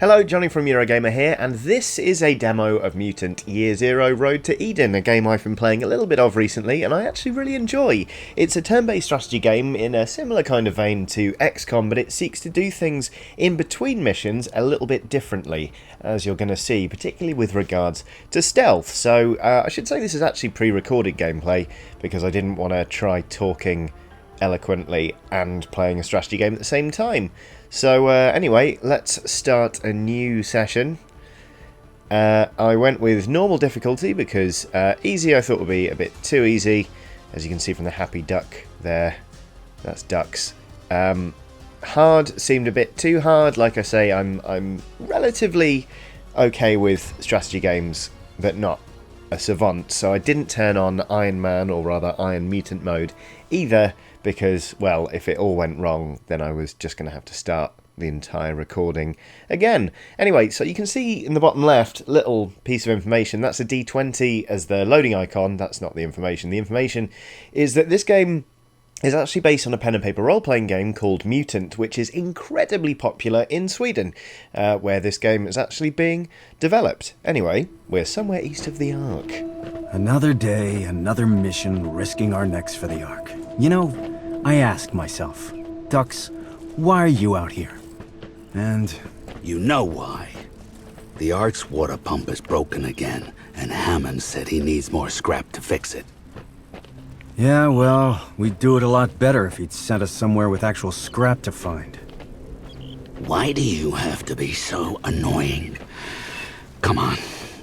Hello, Johnny from Eurogamer here, and this is a demo of Mutant Year Zero Road to Eden, a game I've been playing a little bit of recently, and I actually really enjoy. It's a turn-based strategy game in a similar kind of vein to XCOM, but it seeks to do things in between missions a little bit differently, as you're going to see, particularly with regards to stealth. So, I should say this is actually pre-recorded gameplay, because I didn't want to try talking eloquently and playing a strategy game at the same time. So anyway, let's start a new session. I went with normal difficulty because easy I thought would be a bit too easy. As you can see from the happy duck there, that's ducks. Hard seemed a bit too hard. Like I say, I'm relatively okay with strategy games, but not a savant. So I didn't turn on Iron Man, or rather Iron Mutant mode either, because, well, if it all went wrong, then I was just going to have to start the entire recording again. Anyway, so you can see in the bottom left, little piece of information. That's a D20 as the loading icon. That's not the information. The information is that this game is actually based on a pen and paper role-playing game called Mutant, which is incredibly popular in Sweden, where this game is actually being developed. Anyway, we're somewhere east of the Ark. Another day, another mission, risking our necks for the Ark. You know, I ask myself, Ducks, why are you out here? And... You know why. The Ark's water pump is broken again, and Hammond said he needs more scrap to fix it. yeah, well, we'd do it a lot better if he'd sent us somewhere with actual scrap to find. Why do you have to be so annoying? Come on,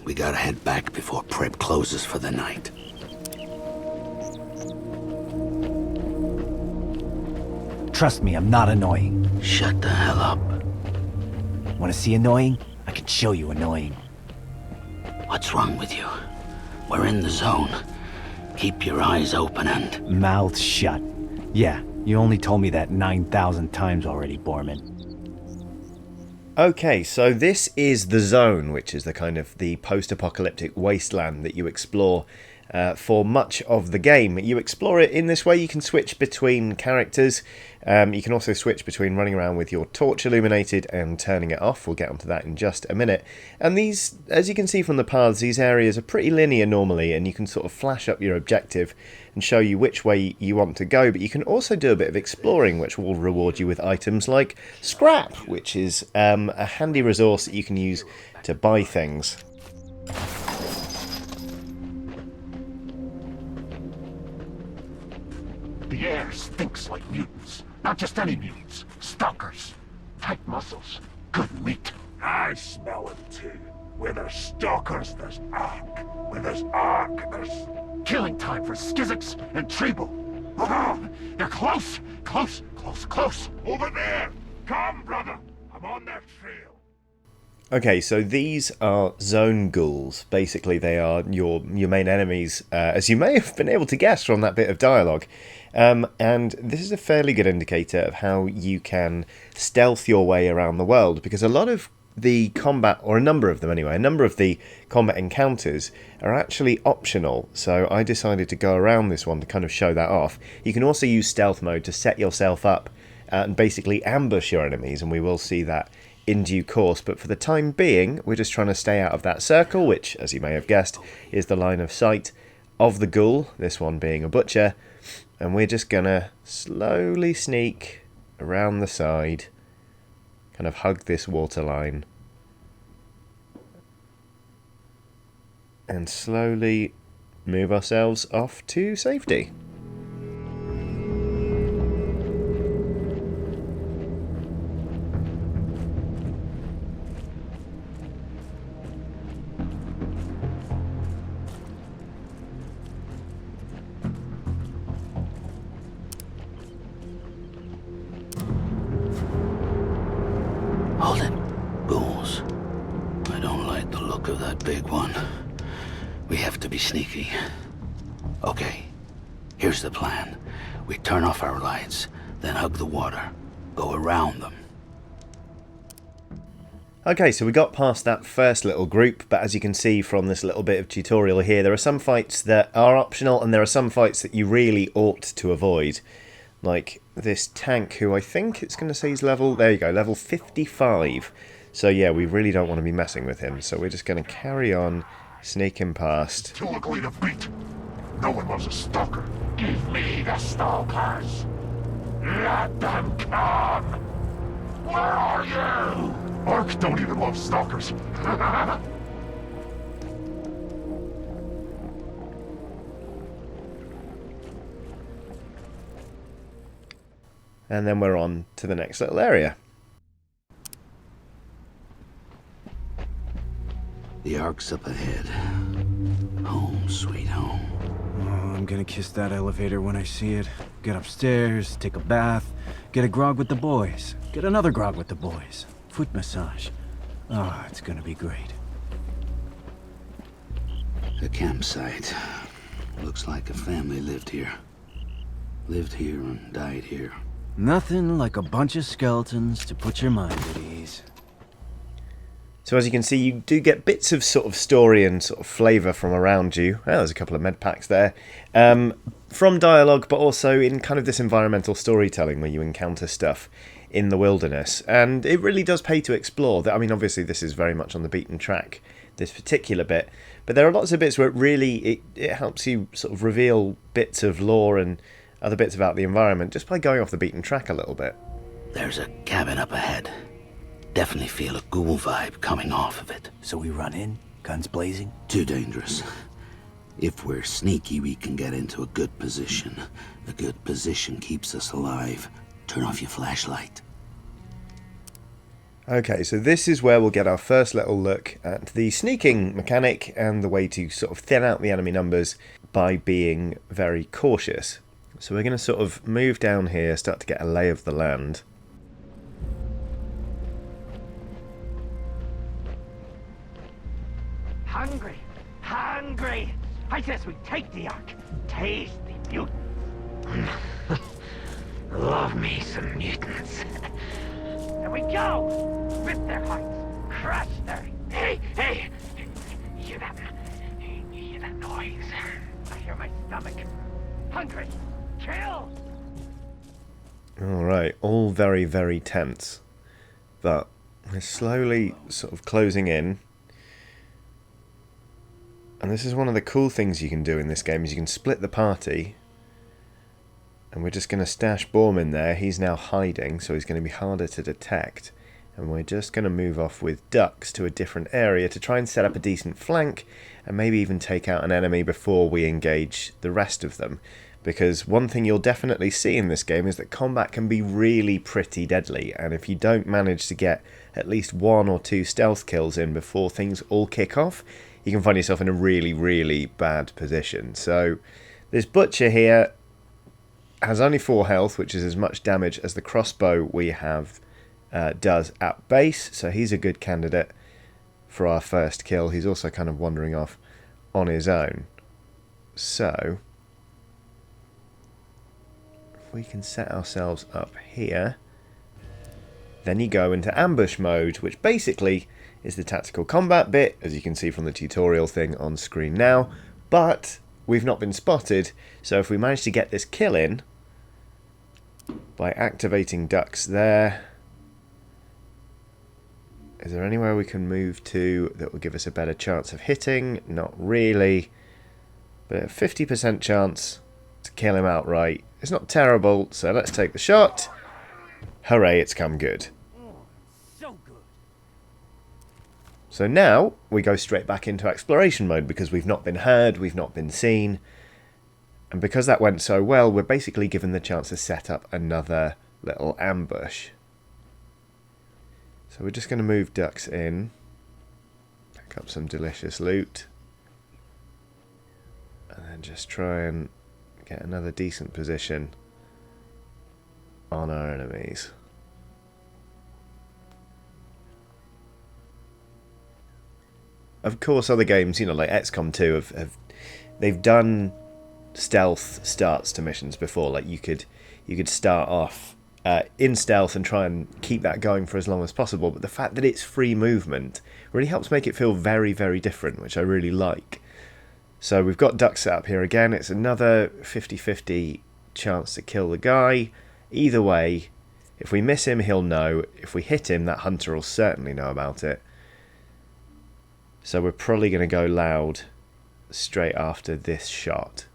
we gotta head back before prep closes for the night. Trust me, I'm not annoying. Shut the hell up. Want to see annoying? I can show you annoying. What's wrong with you? We're in the zone. Keep your eyes open and... Mouth shut. Yeah, you only told me that 9,000 times already, Borman. Okay, so this is the zone, which is the kind of the post-apocalyptic wasteland that you explore for much of the game. You explore it in this way. You can switch between characters. You can also switch between running around with your torch illuminated and turning it off. We'll get onto that in just a minute. And these, as you can see from the paths, these areas are pretty linear normally, and you can sort of flash up your objective and show you which way you want to go. But you can also do a bit of exploring, which will reward you with items like scrap, which is a handy resource that you can use to buy things. The air stinks like mutants. Not just any mutants. Stalkers. Tight muscles. Good meat. I smell it too. Where there's stalkers, there's Ark. Where there's Ark, there's... killing time for Skizix and Treble. Oh, they're close! Close! Close! Close! Over there! Come, brother! I'm on their trail. Okay, so these are zone ghouls. Basically, they are your main enemies, as you may have been able to guess from that bit of dialogue. And this is a fairly good indicator of how you can stealth your way around the world, because a lot of the combat, or a number of them anyway, a number of the combat encounters are actually optional. So I decided to go around this one to kind of show that off. You can also use stealth mode to set yourself up and basically ambush your enemies, and we will see that in due course, but for the time being we're just trying to stay out of that circle, which, as you may have guessed, is the line of sight of the ghoul, this one being a butcher, and we're just gonna slowly sneak around the side, kind of hug this water line, and slowly move ourselves off to safety. Hold it. Ghouls. I don't like the look of that big one. We have to be sneaky. Okay, here's the plan. We turn off our lights, then hug the water. Go around them. Okay, so we got past that first little group, but as you can see from this little bit of tutorial here, there are some fights that are optional, and there are some fights that you really ought to avoid. Like this tank, who I think it's going to say is level, there you go, level 55. So yeah, we really don't want to be messing with him. So we're just going to carry on sneaking past. Too ugly to beat. No one loves a stalker. Give me the stalkers. Let them come. Where are you? Ark don't even love stalkers. And then we're on to the next little area. The Ark's up ahead. Home, sweet home. Oh, I'm gonna kiss that elevator when I see it. Get upstairs, take a bath, get a grog with the boys, get another grog with the boys. Foot massage. Oh, it's gonna be great. The campsite. Looks like a family lived here. Lived here and died here. Nothing like a bunch of skeletons to put your mind at ease. So as you can see, you do get bits of sort of story and sort of flavour from around you. Oh, there's a couple of med packs there. From dialogue, but also in kind of this environmental storytelling where you encounter stuff in the wilderness. And it really does pay to explore. I mean, obviously this is very much on the beaten track, this particular bit. But there are lots of bits where it helps you sort of reveal bits of lore and other bits about the environment just by going off the beaten track a little bit. There's a cabin up ahead. Definitely feel a ghoul vibe coming off of it. So we run in, guns blazing? Too dangerous. If we're sneaky, we can get into a good position. A good position keeps us alive. Turn off your flashlight. Okay, so this is where we'll get our first little look at the sneaking mechanic and the way to sort of thin out the enemy numbers by being very cautious. So we're going to sort of move down here, start to get a lay of the land. Hungry! Hungry! I guess we take the Ark. Taste the mutants. Love me some mutants. There we go! Rip their hearts. Crush their... Hey! You hear that? You hear that noise? I hear my stomach. Hungry! Kill! Alright, all very, very tense. But we're slowly sort of closing in. And this is one of the cool things you can do in this game, is you can split the party. And we're just going to stash Baum in there. He's now hiding, so he's going to be harder to detect. And we're just going to move off with Dux to a different area to try and set up a decent flank and maybe even take out an enemy before we engage the rest of them. Because one thing you'll definitely see in this game is that combat can be really pretty deadly, and if you don't manage to get at least 1 or 2 stealth kills in before things all kick off, you can find yourself in a really, really bad position. So this butcher here has only 4 health, which is as much damage as the crossbow we have does at base, so he's a good candidate for our first kill. He's also kind of wandering off on his own. So if we can set ourselves up here, then you go into ambush mode, which basically is the tactical combat bit, as you can see from the tutorial thing on screen now, but we've not been spotted, so if we manage to get this kill in by activating Dux there, is there anywhere we can move to that will give us a better chance of hitting? Not really, but a 50% chance to kill him outright. It's not terrible, so let's take the shot. Hooray, it's come good. So good. So now we go straight back into exploration mode because we've not been heard, we've not been seen. And because that went so well, we're basically given the chance to set up another little ambush. So we're just going to move Dux in, pick up some delicious loot, and then just try and get another decent position on our enemies. Of course, other games, you know, like XCOM 2, they've done stealth starts to missions before. Like you could start off in stealth and try and keep that going for as long as possible. But the fact that it's free movement really helps make it feel very, very different, which I really like. So we've got Dux set up here again. It's another 50-50 chance to kill the guy. Either way, If we miss him, he'll know. If we hit him, that hunter will certainly know about it. So we're probably going to go loud straight after this shot.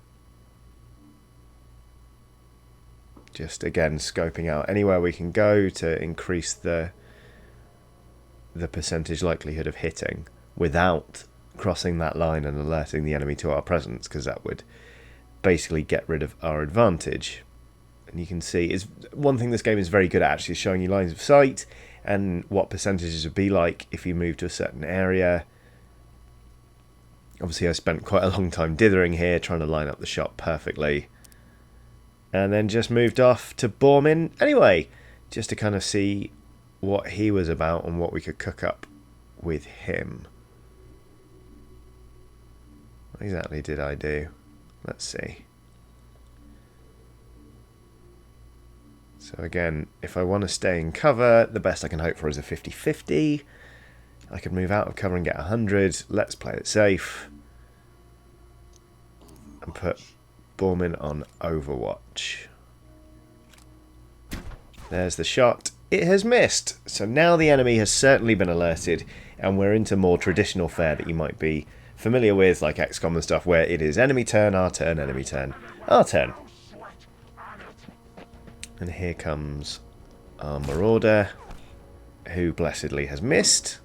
Just again scoping out anywhere we can go to increase the percentage likelihood of hitting without crossing that line and alerting the enemy to our presence, because that would basically get rid of our advantage. And you can see, is one thing this game is very good at, actually, showing you lines of sight and what percentages would be like if you move to a certain area. Obviously I spent quite a long time dithering here, trying to line up the shot perfectly. And then just moved off to Bormin anyway, just to kind of see what he was about and what we could cook up with him. What exactly did I do? Let's see. So again, if I want to stay in cover, the best I can hope for is a 50-50. I could move out of cover and get 100. Let's play it safe. And put Bormin on Overwatch. There's the shot. It has missed. So now the enemy has certainly been alerted, and we're into more traditional fare that you might be familiar with, like XCOM and stuff, where it is enemy turn, our turn, enemy turn, our turn. And here comes our Marauder, who blessedly has missed.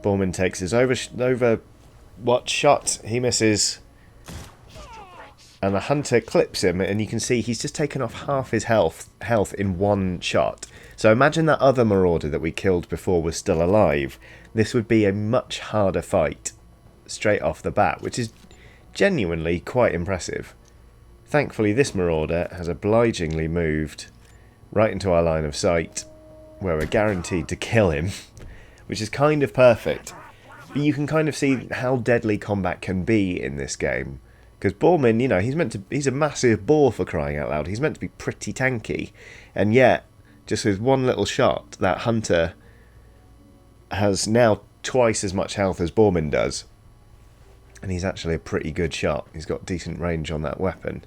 Bormin takes his Overwatch shot. He misses. And the hunter clips him, and you can see he's just taken off half his health in one shot. So imagine that other Marauder that we killed before was still alive. This would be a much harder fight straight off the bat, which is genuinely quite impressive. Thankfully, this Marauder has obligingly moved right into our line of sight, where we're guaranteed to kill him, which is kind of perfect. But you can kind of see how deadly combat can be in this game. Because Bormin, you know, he's a massive boar, for crying out loud. He's meant to be pretty tanky. And yet, just with one little shot, that hunter has now twice as much health as Bormin does. And he's actually a pretty good shot. He's got decent range on that weapon.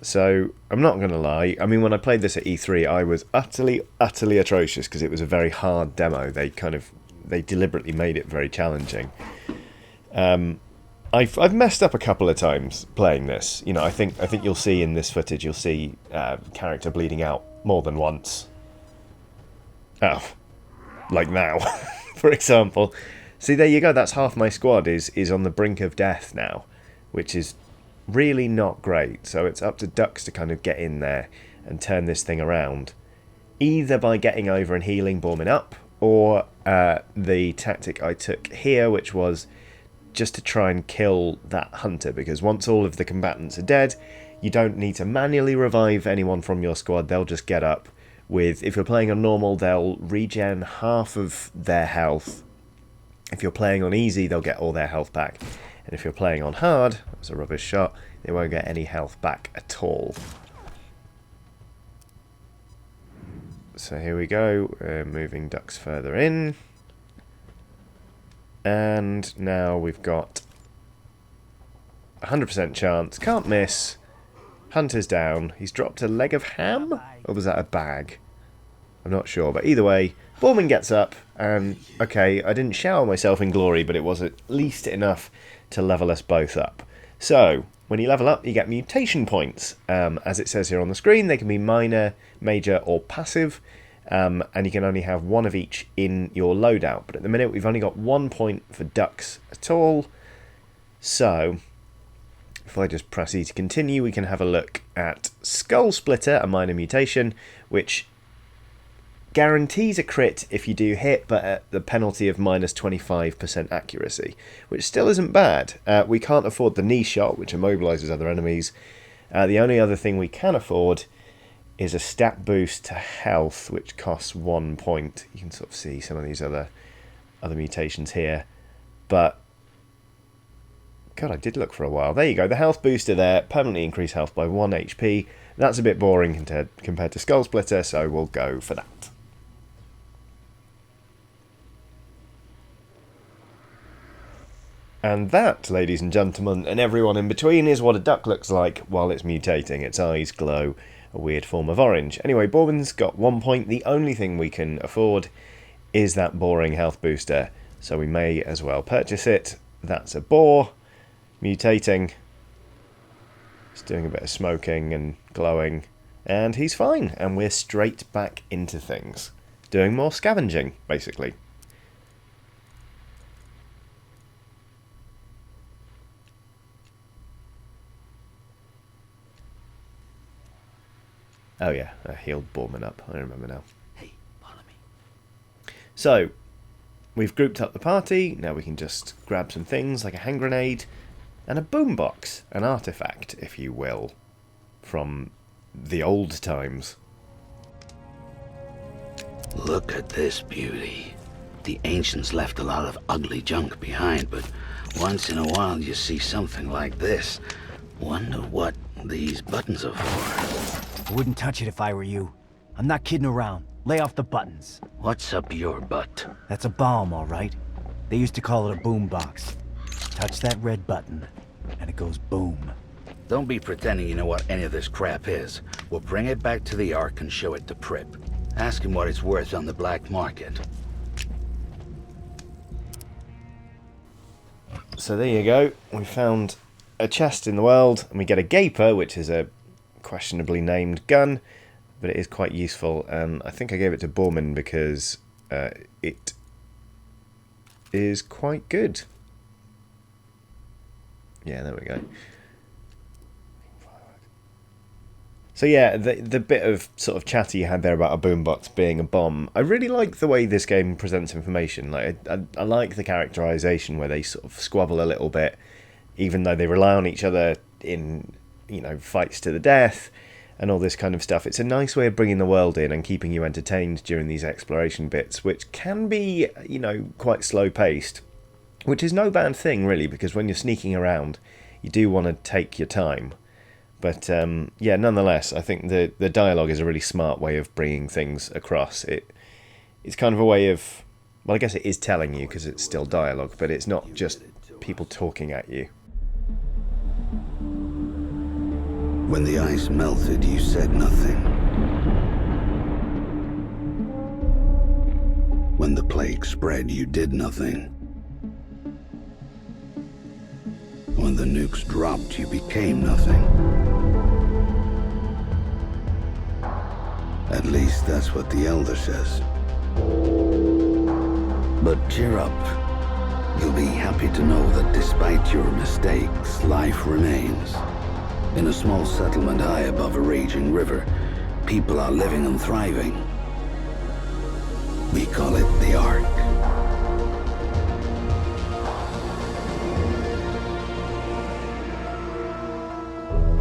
So, I'm not going to lie. I mean, when I played this at E3, I was utterly, utterly atrocious because it was a very hard demo. They deliberately made it very challenging. I've messed up a couple of times playing this. You know, I think you'll see in this footage, you'll see character bleeding out more than once. Oh, like now, for example. See, there you go. That's half my squad is on the brink of death now, which is really not great. So it's up to Dux to kind of get in there and turn this thing around, either by getting over and healing Bormin up, or the tactic I took here, which was just to try and kill that hunter, because once all of the combatants are dead, you don't need to manually revive anyone from your squad. They'll just get up with, if you're playing on normal, they'll regen half of their health. If you're playing on easy, they'll get all their health back. And if you're playing on hard, that's a rubbish shot, they won't get any health back at all. So here we go, moving Dux further in. And now we've got 100% chance. Can't miss. Hunter's down. He's dropped a leg of ham? Or was that a bag? I'm not sure. But either way, Bormin gets up. And, okay, I didn't shower myself in glory, but it was at least enough to level us both up. So, when you level up, you get mutation points. As it says here on the screen, they can be minor, major, or passive. And you can only have one of each in your loadout. But at the minute, we've only got 1 point for Dux at all. So, if I just press E to continue, we can have a look at Skull Splitter, a minor mutation, which guarantees a crit if you do hit, but at the penalty of minus 25% accuracy, which still isn't bad. We can't afford the knee shot, which immobilises other enemies. The only other thing we can afford is a stat boost to health, which costs 1 point. You can sort of see some of these other mutations here. But, God, I did look for a while. There you go, the health booster there, permanently increase health by 1 HP. That's a bit boring compared to Skull Splitter, so we'll go for that. And that, ladies and gentlemen, and everyone in between, is what a duck looks like while it's mutating. Its eyes glow a weird form of orange. Anyway, Bourman's got 1 point. The only thing we can afford is that boring health booster, so we may as well purchase it. That's a boar, mutating. He's doing a bit of smoking and glowing, and he's fine, and we're straight back into things. Doing more scavenging, basically. Oh yeah, I healed Bourman up, I remember now. Hey, follow me. So, we've grouped up the party, now we can just grab some things like a hand grenade and a boombox, an artifact, if you will, from the old times. Look at this beauty. The ancients left a lot of ugly junk behind, but once in a while you see something like this. Wonder what these buttons are for. I wouldn't touch it if I were you. I'm not kidding around. Lay off the buttons. What's up your butt? That's a bomb, all right. They used to call it a boombox. Touch that red button, and it goes boom. Don't be pretending you know what any of this crap is. We'll bring it back to the Ark and show it to Prip. Ask him what it's worth on the black market. So there you go, we found a chest in the world, and we get a Gaper, which is a questionably named gun, but it is quite useful, and I think I gave it to Bourman because it is quite good. Yeah, there we go. So yeah, the bit of sort of chat you had there about a boombox being a bomb, I really like the way this game presents information. Like I like the characterization where they sort of squabble a little bit, even though they rely on each other in, you know, fights to the death and all this kind of stuff. It's a nice way of bringing the world in and keeping you entertained during these exploration bits, which can be, you know, quite slow paced, which is no bad thing really, because when you're sneaking around, you do want to take your time. But yeah, nonetheless, I think the dialogue is a really smart way of bringing things across. It's kind of a way of, well, I guess it is telling you because it's still dialogue, but it's not just people talking at you. When the ice melted, you said nothing. When the plague spread, you did nothing. When the nukes dropped, you became nothing. At least that's what the Elder says. But cheer up. You'll be happy to know that despite your mistakes, life remains. In a small settlement high above a raging river, people are living and thriving. We call it the Ark.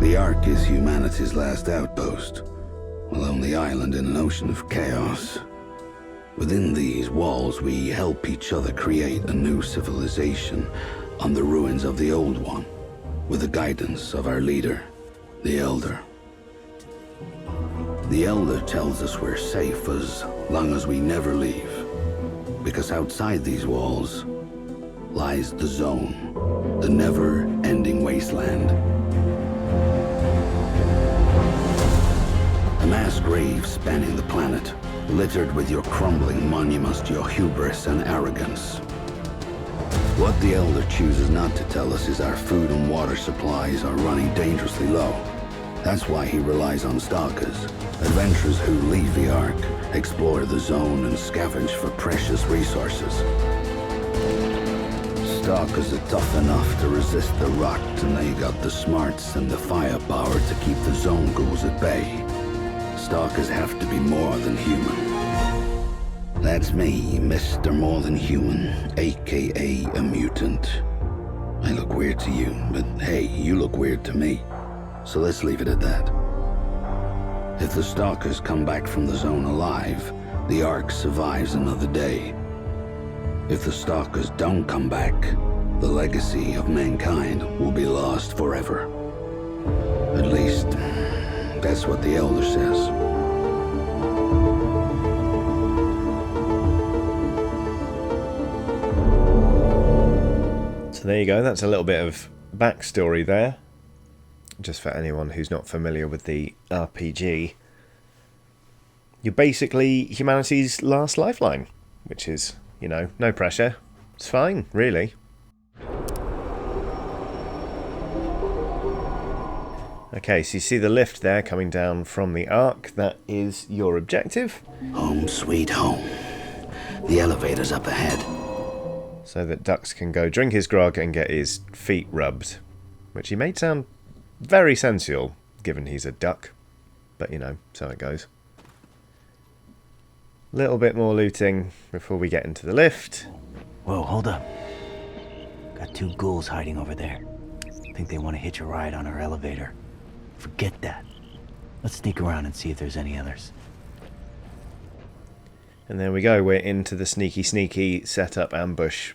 The Ark is humanity's last outpost, a lonely island in an ocean of chaos. Within these walls, we help each other create a new civilization on the ruins of the old one, with the guidance of our leader, the Elder. The Elder tells us we're safe as long as we never leave, because outside these walls lies the Zone, the never-ending wasteland. A mass grave spanning the planet, littered with your crumbling monuments to your hubris and arrogance. What the Elder chooses not to tell us is our food and water supplies are running dangerously low. That's why he relies on stalkers, adventurers who leave the Ark, explore the Zone, and scavenge for precious resources. Stalkers are tough enough to resist the rot, and they got the smarts and the firepower to keep the Zone ghouls at bay. Stalkers have to be more than human. That's me, Mr. More Than Human, aka a mutant. I look weird to you, but hey, you look weird to me. So let's leave it at that. If the Stalkers come back from the Zone alive, the Ark survives another day. If the Stalkers don't come back, the legacy of mankind will be lost forever. At least, that's what the Elder says. So there you go, that's a little bit of backstory there. just for anyone who's not familiar with the RPG, you're basically humanity's last lifeline, which is, you know, no pressure. It's fine, really. Okay, so you see the lift there coming down from the Ark. That is your objective. Home sweet home. The elevator's up ahead. So that Dux can go drink his grog and get his feet rubbed. Which he made sound very sensual, given he's a duck. But, you know, so it goes. Little bit more looting before we get into the lift. Whoa, hold up. Got 2 ghouls hiding over there. Think they want to hitch a ride on our elevator. Forget that. Let's sneak around and see if there's any others. And there we go, we're into the sneaky setup ambush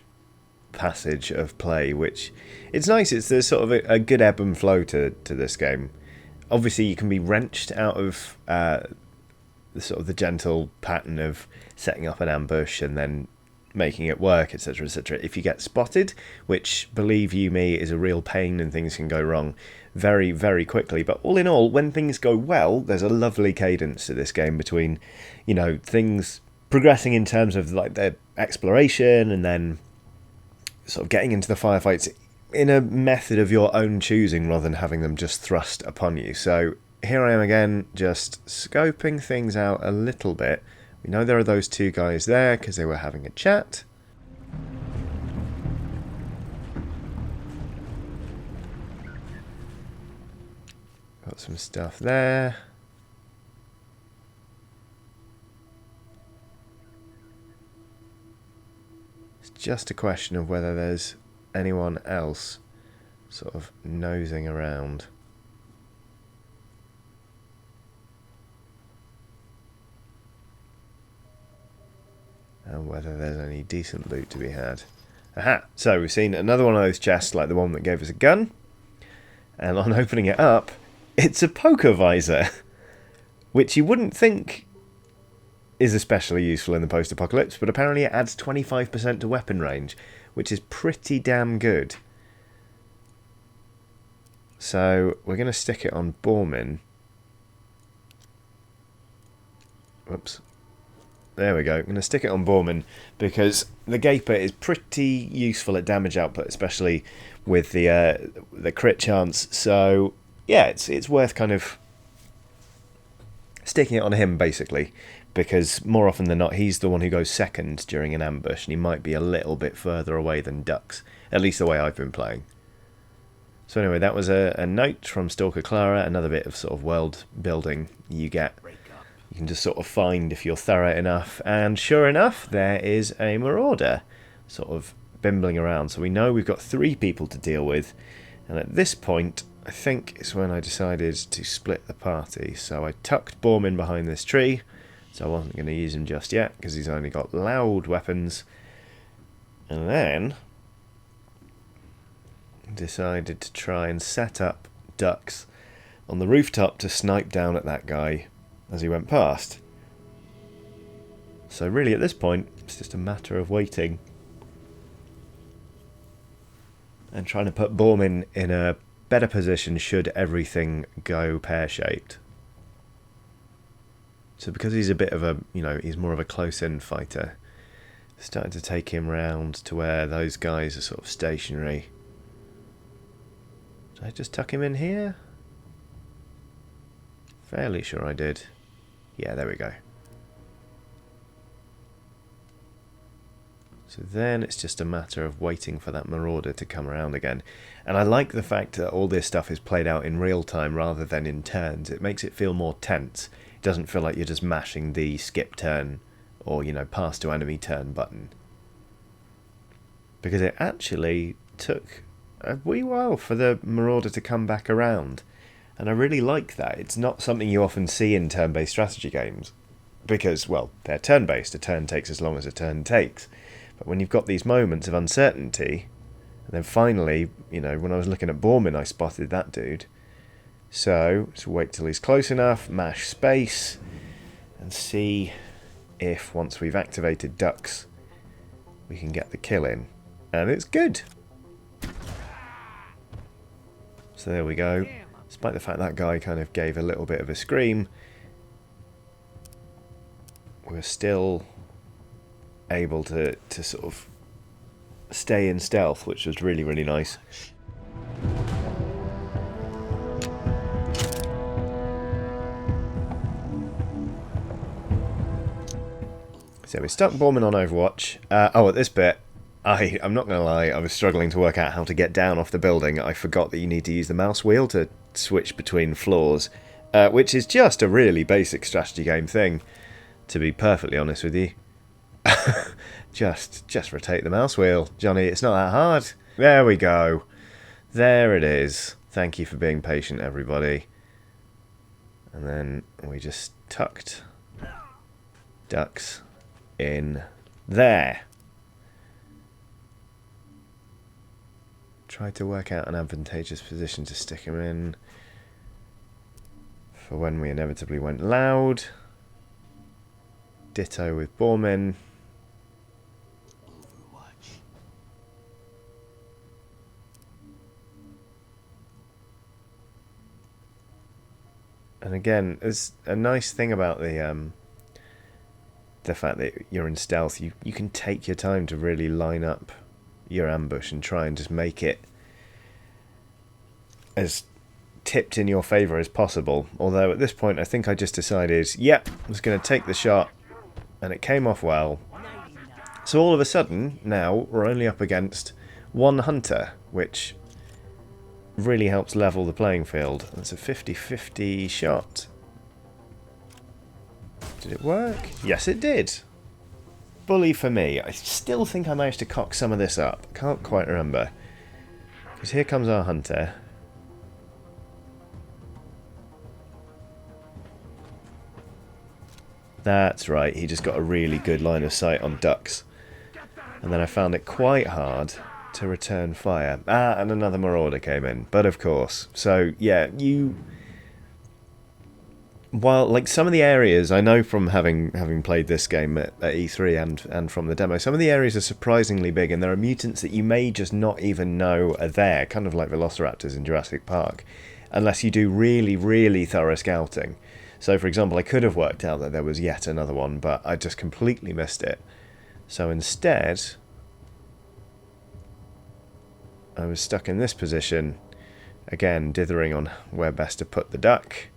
passage of play, which, it's nice, there's sort of a good ebb and flow to this game. Obviously you can be wrenched out of the sort of the gentle pattern of setting up an ambush and then making it work, etc, etc, if you get spotted, which, believe you me, is a real pain and things can go wrong very, very quickly. But all in all, when things go well, there's a lovely cadence to this game between, you know, things progressing in terms of like their exploration and then sort of getting into the firefights in a method of your own choosing rather than having them just thrust upon you. So here I am again, just scoping things out a little bit. We know there are those 2 guys there because they were having a chat. Got some stuff there. It's just a question of whether there's anyone else sort of nosing around. And whether there's any decent loot to be had. Aha! So we've seen another one of those chests, like the one that gave us a gun. And on opening it up, it's a poker visor. Which you wouldn't think is especially useful in the post-apocalypse, but apparently it adds 25% to weapon range, which is pretty damn good. So we're going to stick it on Bormin. Whoops. There we go. I'm going to stick it on Bormin because the Gaper is pretty useful at damage output, especially with the crit chance. So yeah, it's worth kind of sticking it on him basically, because more often than not he's the one who goes second during an ambush, and he might be a little bit further away than Dux, at least the way I've been playing. So anyway, that was a note from Stalker Clara, another bit of sort of world building you get. You can just sort of find if you're thorough enough, and sure enough, there is a marauder sort of bimbling around. So we know we've got 3 people to deal with, and at this point, I think is when I decided to split the party. So I tucked Bormin behind this tree, so I wasn't going to use him just yet, because he's only got loud weapons, and then decided to try and set up Dux on the rooftop to snipe down at that guy as he went past. So really at this point it's just a matter of waiting and trying to put Bormin in a better position should everything go pear-shaped. So because he's a bit of a, you know, he's more of a close-in fighter, starting to take him round to where those guys are sort of stationary. Did I just tuck him in here? Fairly sure I did. Yeah, there we go. So then it's just a matter of waiting for that marauder to come around again. And I like the fact that all this stuff is played out in real time rather than in turns. It makes it feel more tense. It doesn't feel like you're just mashing the skip turn or, you know, pass to enemy turn button. Because it actually took a wee while for the marauder to come back around. And I really like that. It's not something you often see in turn-based strategy games. Because, well, they're turn-based. A turn takes as long as a turn takes. But when you've got these moments of uncertainty, and then finally, you know, when I was looking at Bormin, I spotted that dude. So, let's wait till he's close enough, mash space, and see if, once we've activated Dux, we can get the kill in. And it's good. So there we go. Despite the fact that guy kind of gave a little bit of a scream, we're still able to sort of stay in stealth, which was really, really nice. So we stuck Borman on Overwatch. At this bit, I'm not going to lie, I was struggling to work out how to get down off the building. I forgot that you need to use the mouse wheel to switch between floors, which is just a really basic strategy game thing, to be perfectly honest with you. just rotate the mouse wheel, Johnny, it's not that hard. There we go. There it is. Thank you for being patient, everybody. And then we just tucked ducks in there. Try to work out an advantageous position to stick him in for when we inevitably went loud. Ditto with Borman. And again, there's a nice thing about the fact that you're in stealth. You can take your time to really line up your ambush and try and just make it as tipped in your favour as possible. Although at this point I think I just decided, yep, I was going to take the shot, and it came off well. So all of a sudden, now we're only up against one hunter, which really helps level the playing field. That's a 50-50 shot. Did it work? Yes, it did. Bully for me. I still think I managed to cock some of this up. Can't quite remember. Because here comes our hunter. That's right, he just got a really good line of sight on ducks. And then I found it quite hard to return fire. And another marauder came in. But of course. So, yeah, while, like, some of the areas, I know from having played this game at E3 and from the demo, some of the areas are surprisingly big, and there are mutants that you may just not even know are there, kind of like velociraptors in Jurassic Park, unless you do really, really thorough scouting. So, for example, I could have worked out that there was yet another one, but I just completely missed it. So instead, I was stuck in this position, again, dithering on where best to put the duck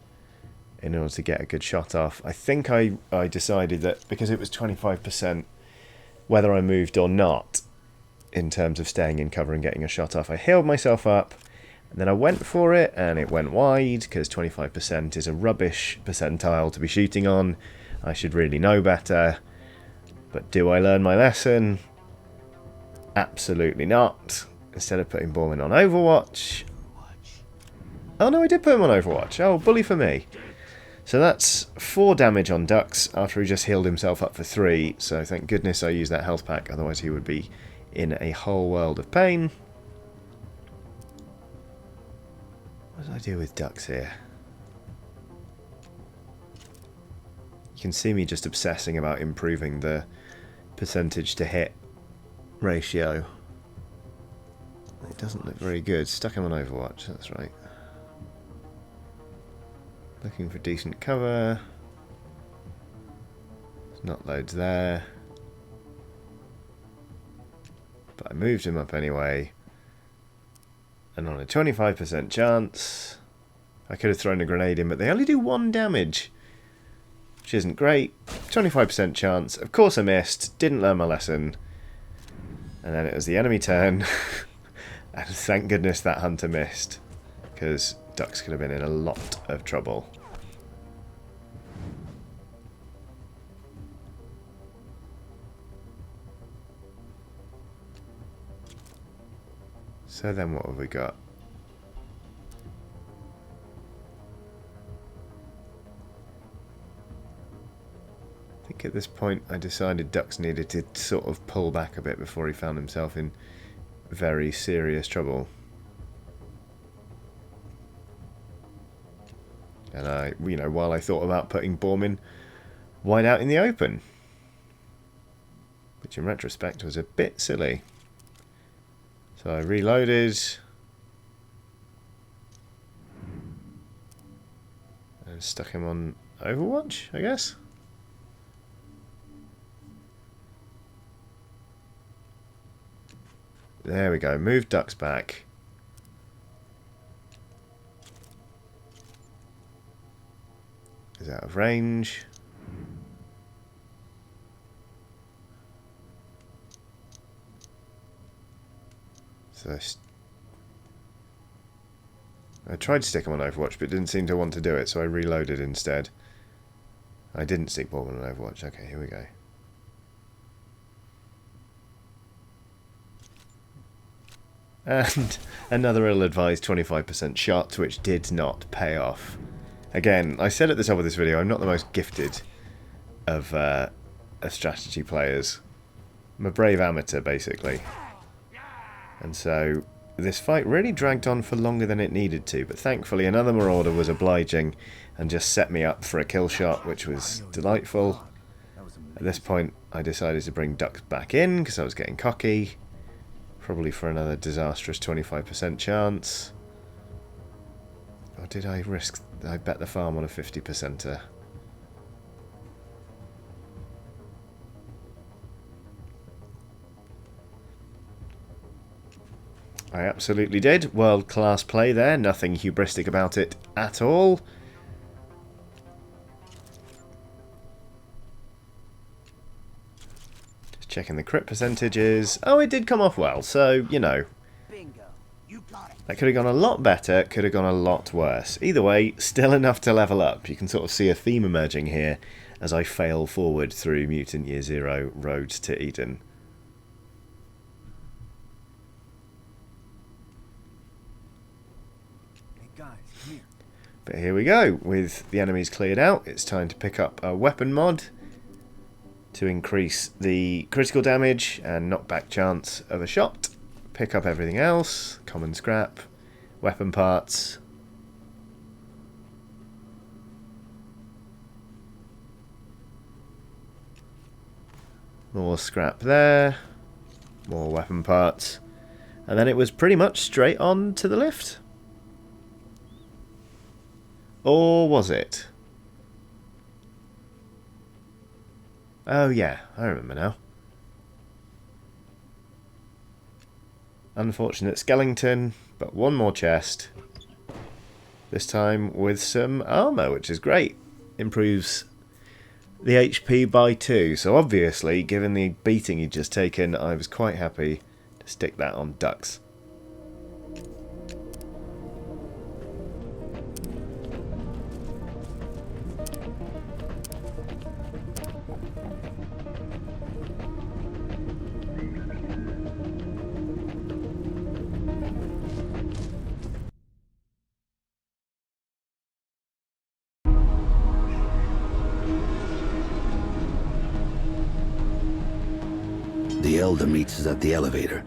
in order to get a good shot off. I think I decided that because it was 25% whether I moved or not in terms of staying in cover and getting a shot off, I healed myself up, and then I went for it, and it went wide, because 25% is a rubbish percentile to be shooting on. I should really know better. But do I learn my lesson? Absolutely not. Instead of putting Borman on Overwatch... Oh no, I did put him on Overwatch. Oh, bully for me. So that's 4 damage on ducks after he just healed himself up for 3. So thank goodness I used that health pack, otherwise he would be in a whole world of pain. What did I do with ducks here? You can see me just obsessing about improving the percentage to hit ratio. It doesn't look very good. Stuck him on Overwatch, that's right. Looking for decent cover. There's not loads there. But I moved him up anyway. And on a 25% chance, I could have thrown a grenade in, but they only do 1 damage. Which isn't great. 25% chance. Of course I missed. Didn't learn my lesson. And then it was the enemy turn. And thank goodness that hunter missed. Because ducks could have been in a lot of trouble. So then what have we got? I think at this point I decided ducks needed to sort of pull back a bit before he found himself in very serious trouble. And I, while I thought about putting Borman wide out in the open, which in retrospect was a bit silly. So I reloaded. Stuck him on Overwatch, I guess. There we go. Move ducks back. Is out of range. So I tried to stick him on Overwatch, but didn't seem to want to do it, so I reloaded instead. I didn't stick Baldwin on Overwatch. Okay, here we go. And another ill-advised 25% shot, which did not pay off. Again, I said at the top of this video, I'm not the most gifted of strategy players. I'm a brave amateur, basically. And so this fight really dragged on for longer than it needed to, but thankfully another Marauder was obliging and just set me up for a kill shot, which was delightful. At this point, I decided to bring ducks back in because I was getting cocky. Probably for another disastrous 25% chance. Or did I risk... I bet the farm on a 50%er. I absolutely did. World-class play there. Nothing hubristic about it at all. Just checking the crit percentages. Oh, it did come off well, so, you know. That could have gone a lot better, could have gone a lot worse. Either way, still enough to level up. You can sort of see a theme emerging here as I fail forward through Mutant Year Zero Road to Eden. But here we go. With the enemies cleared out, it's time to pick up a weapon mod to increase the critical damage and knockback chance of a shot. Pick up everything else. Common scrap, weapon parts. More scrap there. More weapon parts. And then it was pretty much straight on to the lift. Or was it? Oh yeah, I remember now. Unfortunate skeleton, but one more chest. This time with some armour, which is great. Improves the HP by 2. So obviously, given the beating he'd just taken, I was quite happy to stick that on ducks. The Elder meets us at the elevator.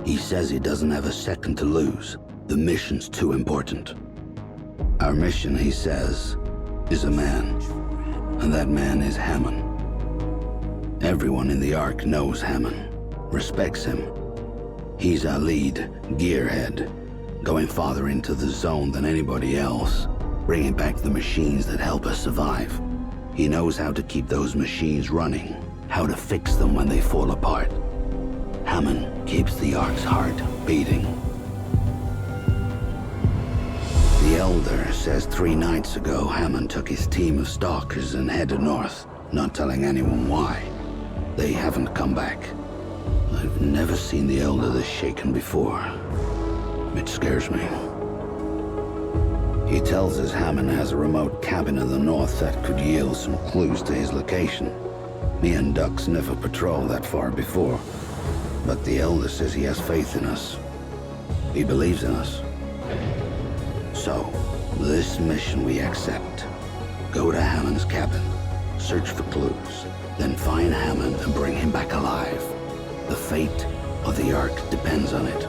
He says he doesn't have a second to lose. The mission's too important. Our mission, he says, is a man. And that man is Hammond. Everyone in the Ark knows Hammond, respects him. He's our lead, gearhead, going farther into the zone than anybody else, bringing back the machines that help us survive. He knows how to keep those machines running, how to fix them when they fall apart. Hammond keeps the Ark's heart beating. The Elder says 3 nights ago Hammond took his team of stalkers and headed north, not telling anyone why. They haven't come back. I've never seen the Elder this shaken before. It scares me. He tells us Hammond has a remote cabin in the north that could yield some clues to his location. Me and Ducks never patrolled that far before, but the Elder says he has faith in us. He believes in us. So, this mission we accept. Go to Hammond's cabin, search for clues, then find Hammond and bring him back alive. The fate of the Ark depends on it.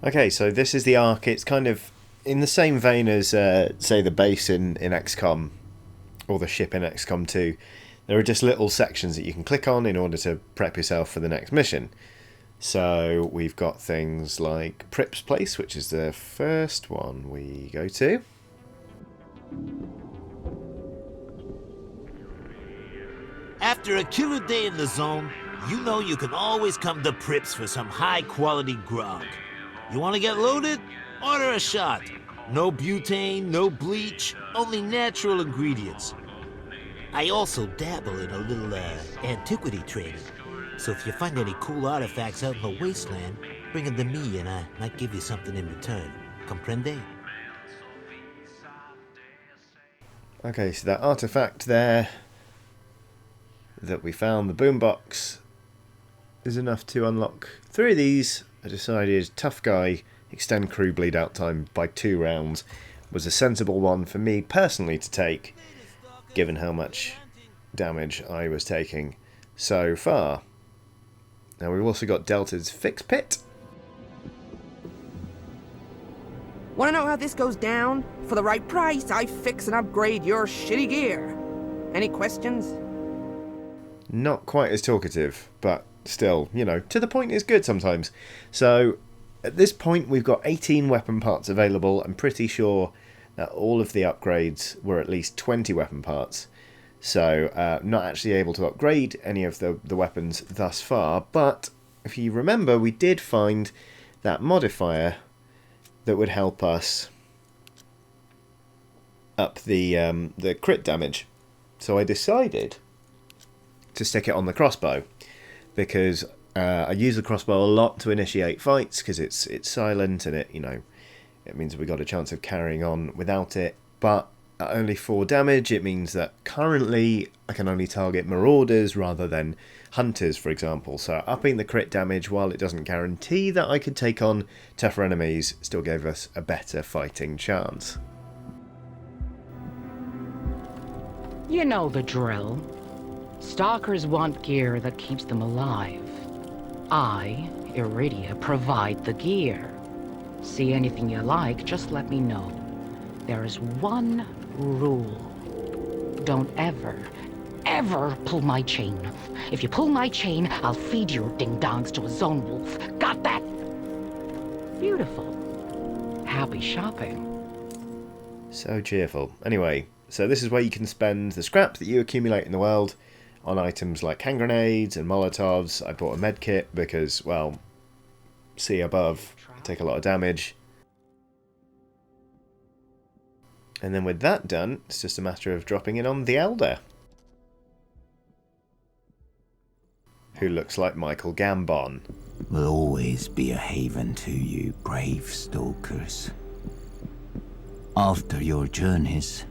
Okay, so this is the Ark. It's kind of in the same vein as, say, the base in XCOM, or the ship in XCOM 2. There are just little sections that you can click on in order to prep yourself for the next mission. So we've got things like Prip's Place, which is the first one we go to. After a killer day in the zone, you know you can always come to Prip's for some high-quality grog. You want to get loaded? Order a shot. No butane, no bleach, only natural ingredients. I also dabble in a little, antiquity trading. So if you find any cool artifacts out in the wasteland, bring them to me and I might give you something in return. Comprende? Okay, so that artifact there that we found, the boombox, is enough to unlock 3 of these. I decided tough guy, extend crew bleed out time by 2 rounds was a sensible one for me personally to take, given how much damage I was taking so far. Now we've also got Delta's Fix Pit. Want to know how this goes down? For the right price, I fix and upgrade your shitty gear. Any questions? Not quite as talkative, but still, you know, to the point is good sometimes. So at this point we've got 18 weapon parts available. I'm pretty sure that all of the upgrades were at least 20 weapon parts. So not actually able to upgrade any of the weapons thus far, but if you remember, we did find that modifier that would help us up the crit damage. So I decided to stick it on the crossbow, because I use the crossbow a lot to initiate fights, because it's silent and it means we got a chance of carrying on without it. But at only 4 damage, it means that currently I can only target marauders rather than hunters, for example. So upping the crit damage, while it doesn't guarantee that I could take on tougher enemies, still gave us a better fighting chance. You know the drill. Stalkers want gear that keeps them alive. I, Iridia, provide the gear. See anything you like, just let me know. There is one rule. Don't ever pull my chain. If you pull my chain, I'll feed your ding-dongs to a zone wolf. Got that? Beautiful. Happy shopping. So cheerful. Anyway, so this is where you can spend the scraps that you accumulate in the world on items like hand grenades and molotovs. I bought a med kit because, well, see above, I take a lot of damage. And then with that done, it's just a matter of dropping in on the Elder, who looks like Michael Gambon. Will always be a haven to you, brave stalkers. After your journeys,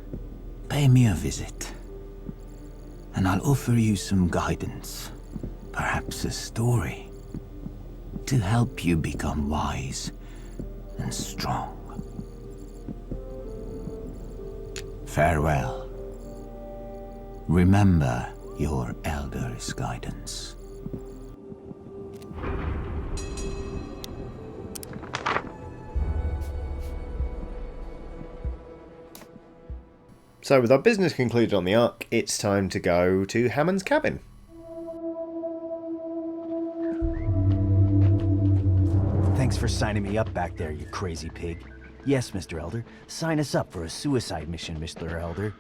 pay me a visit, and I'll offer you some guidance, perhaps a story, to help you become wise and strong. Farewell. Remember your elder's guidance. So with our business concluded on the Ark, it's time to go to Hammond's cabin. Thanks for signing me up back there, you crazy pig. Yes, Mr. Elder. Sign us up for a suicide mission, Mr. Elder.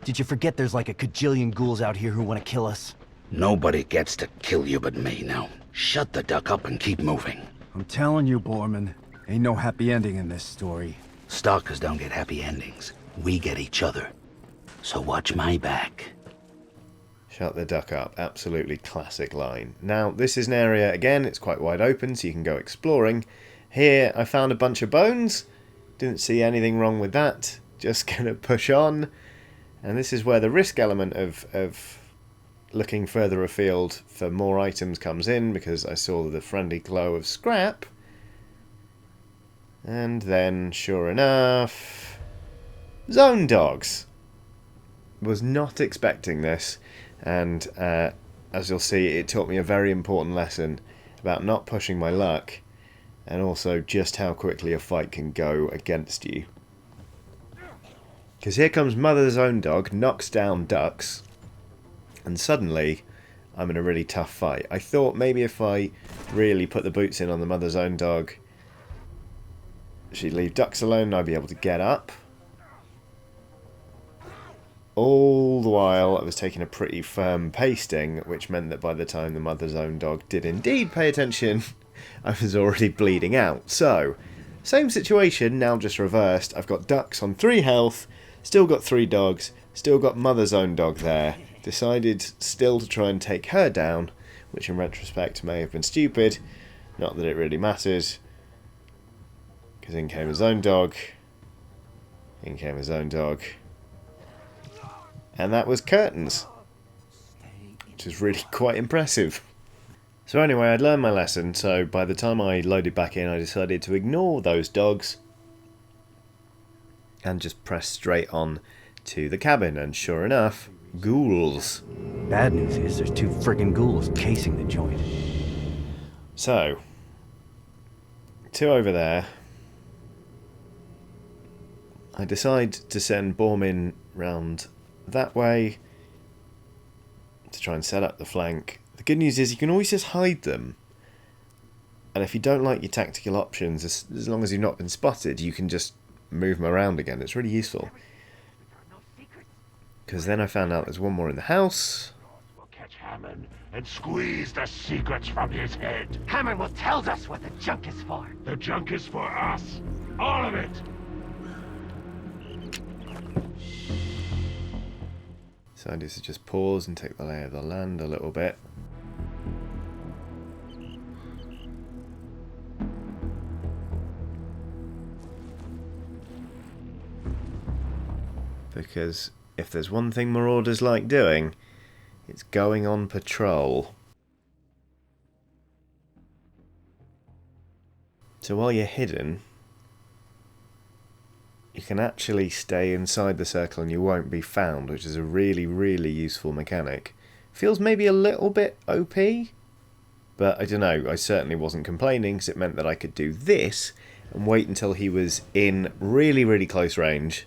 Did you forget there's like a cajillion ghouls out here who want to kill us? Nobody gets to kill you but me now. Shut the duck up and keep moving. I'm telling you, Borman, ain't no happy ending in this story. Stalkers don't get happy endings. We get each other. So watch my back. Shut the duck up. Absolutely classic line. Now, this is an area, again, it's quite wide open, so you can go exploring. Here, I found a bunch of bones. Didn't see anything wrong with that. Just gonna push on. And this is where the risk element of looking further afield for more items comes in, because I saw the friendly glow of scrap. And then, sure enough, zone dogs. Was not expecting this, and as you'll see, it taught me a very important lesson about not pushing my luck and also just how quickly a fight can go against you. Because here comes Mother's Own Dog, knocks down ducks, and suddenly I'm in a really tough fight. I thought maybe if I really put the boots in on the Mother's Own Dog, she'd leave ducks alone and I'd be able to get up. All the while I was taking a pretty firm pasting, which meant that by the time the Mother's Own Dog did indeed pay attention, I was already bleeding out. So, same situation, now just reversed. I've got ducks on 3 health, still got 3 dogs, still got Mother's Own Dog there. Decided still to try and take her down, which in retrospect may have been stupid. Not that it really matters. Because in came his own dog. In came his own dog. And that was curtains. Which is really quite impressive. So anyway, I'd learned my lesson, so by the time I loaded back in, I decided to ignore those dogs and just press straight on to the cabin, and sure enough, ghouls. Bad news is there's 2 friggin' ghouls casing the joint. So, 2 over there. I decide to send Bormin round that way to try and set up the flank. The good news is you can always just hide them, and if you don't like your tactical options, as long as you've not been spotted, you can just move them around again. It's really useful, because then I found out there's one more in the house. We'll catch Hammond and squeeze the secrets from his head. Hammond will tell us what the junk is for. The junk is for us. All of it. So I need to just pause and take the lay of the land a little bit. Because if there's one thing Marauders like doing, it's going on patrol. So while you're hidden, you can actually stay inside the circle and you won't be found, which is a really, really useful mechanic. Feels maybe a little bit OP, but I don't know, I certainly wasn't complaining because it meant that I could do this and wait until he was in really, really close range,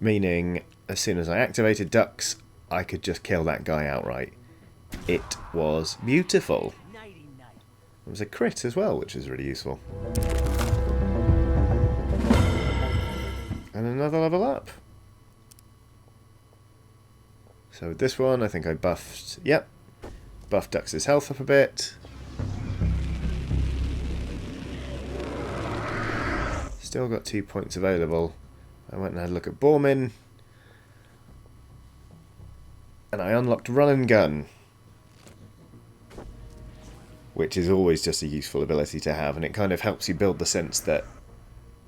meaning as soon as I activated ducks, I could just kill that guy outright. It was beautiful. It was a crit as well, which is really useful. And another level up. So with this one, I think I buffed... Yep. Buffed Dux's health up a bit. Still got 2 points available. I went and had a look at Bormin. And I unlocked Run and Gun, which is always just a useful ability to have, and it kind of helps you build the sense that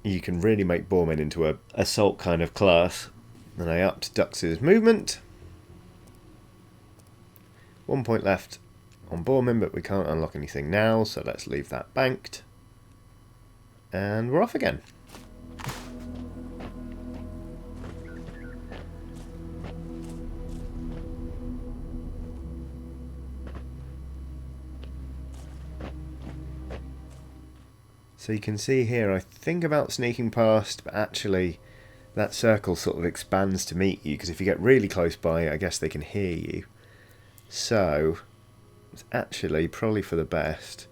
you can really make Bormin into a assault kind of class. And I upped Dux's movement. 1 point left on Bormin, but we can't unlock anything now, so let's leave that banked. And we're off again. So you can see here, I think about sneaking past, but actually that circle sort of expands to meet you, because if you get really close by, I guess they can hear you. So it's actually probably for the best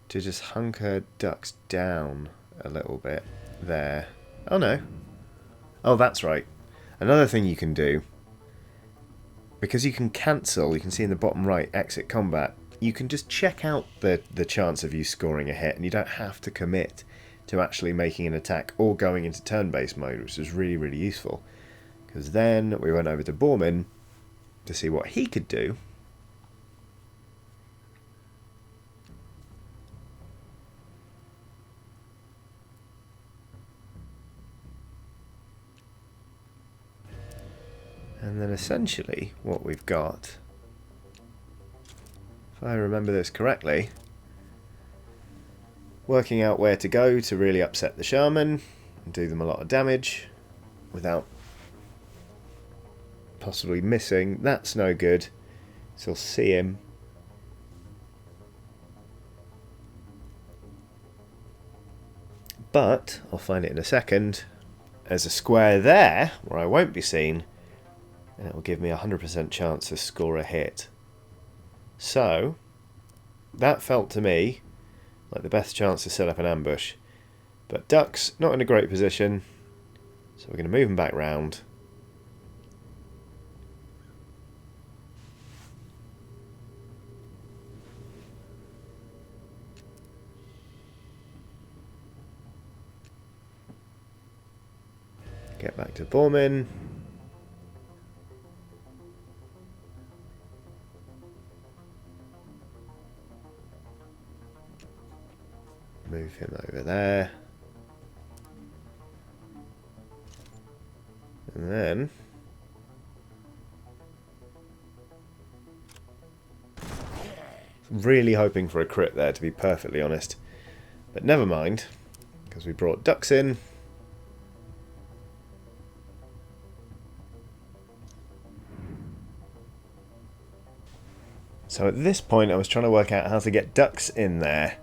to just hunker ducks down a little bit there. Oh no. Oh, that's right. Another thing you can do, because you can cancel, you can see in the bottom right, exit combat, you can just check out the chance of you scoring a hit, and you don't have to commit to actually making an attack or going into turn-based mode, which is really, really useful. Because then we went over to Bormin to see what he could do. And then essentially what we've got, if I remember this correctly, working out where to go to really upset the shaman and do them a lot of damage without possibly missing. That's no good. So I'll see him. But, I'll find it in a second, there's a square there where I won't be seen, and it will give me a 100% chance to score a hit. So, that felt to me like the best chance to set up an ambush. But ducks, not in a great position, so we're going to move them back round. Get back to Bormin. Move him over there. And then really hoping for a crit there, to be perfectly honest. But never mind, because we brought ducks in. So at this point I was trying to work out how to get ducks in there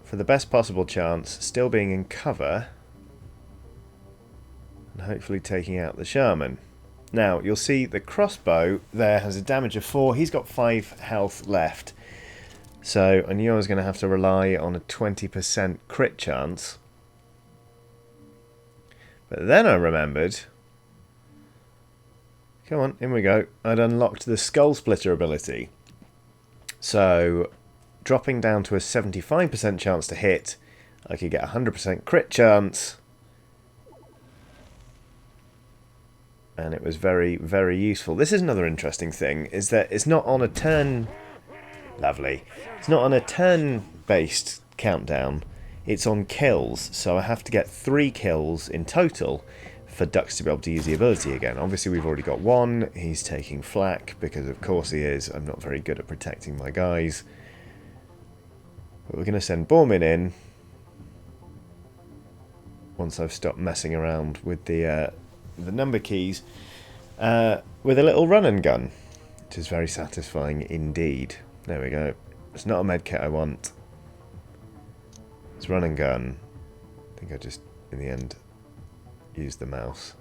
for the best possible chance, still being in cover, and hopefully taking out the shaman. Now, you'll see the crossbow there has a damage of 4. He's got 5 health left. So I knew I was going to have to rely on a 20% crit chance. But then I remembered... Come on, in we go. I'd unlocked the Skull Splitter ability. So, dropping down to a 75% chance to hit, I could get a 100% crit chance. And it was very, very useful. This is another interesting thing, is that it's not on a turn... Lovely. It's not on a turn-based countdown. It's on kills, so I have to get 3 kills in total for ducks to be able to use the ability again. Obviously we've already got 1. He's taking flak, because of course he is. I'm not very good at protecting my guys. But we're going to send Bormin in once I've stopped messing around with the number keys, with a little run and gun, which is very satisfying indeed. There we go. It's not a medkit I want. It's run and gun. I think I just, in the end, used the mouse.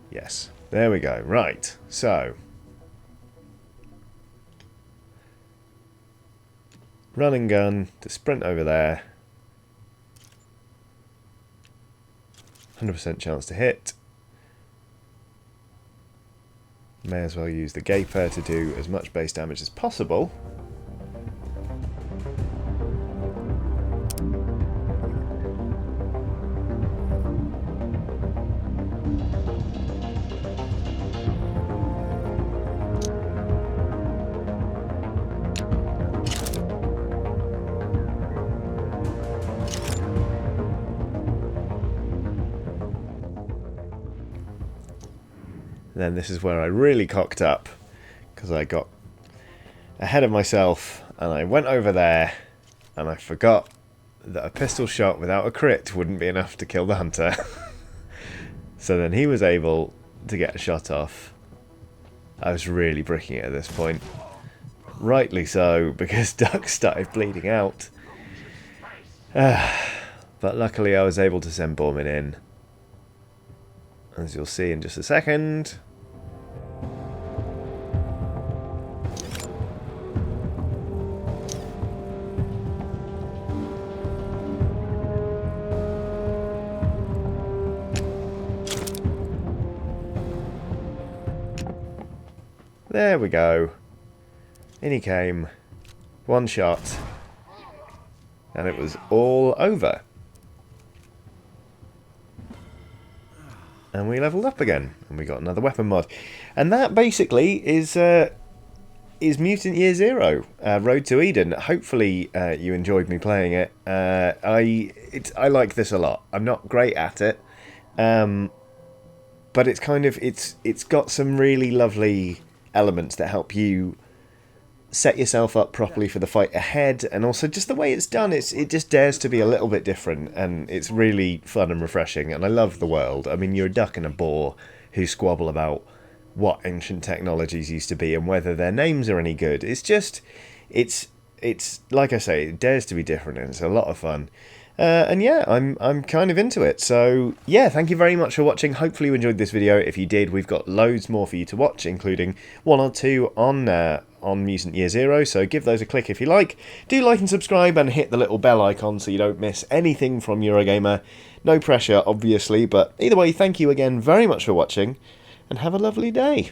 Yes. There we go. Right. So. Run and gun to sprint over there. 100% chance to hit. May as well use the gaper to do as much base damage as possible. Then this is where I really cocked up, because I got ahead of myself and I went over there and I forgot that a pistol shot without a crit wouldn't be enough to kill the hunter. So then he was able to get a shot off. I was really bricking it at this point. Rightly so, because Duck started bleeding out. But luckily I was able to send Bormin in, as you'll see in just a second. There we go. In he came. One shot. And it was all over. And we leveled up again. And we got another weapon mod. And that basically is Mutant Year Zero, Road to Eden. Hopefully you enjoyed me playing it. I like this a lot. I'm not great at it. But it's kind of, it's got some really lovely elements that help you set yourself up properly for the fight ahead, and also just the way it's done, it just dares to be a little bit different, and it's really fun and refreshing, and I love the world. I mean, you're a duck and a boar who squabble about what ancient technologies used to be and whether their names are any good. It's just, it's it's, like I say, it dares to be different, and it's a lot of fun. And yeah, I'm kind of into it. So yeah, thank you very much for watching. Hopefully you enjoyed this video. If you did, we've got loads more for you to watch, including 1 or 2 on Mutant Year Zero, so give those a click if you like. Do like and subscribe and hit the little bell icon so you don't miss anything from Eurogamer. No pressure, obviously, but either way, thank you again very much for watching, and have a lovely day.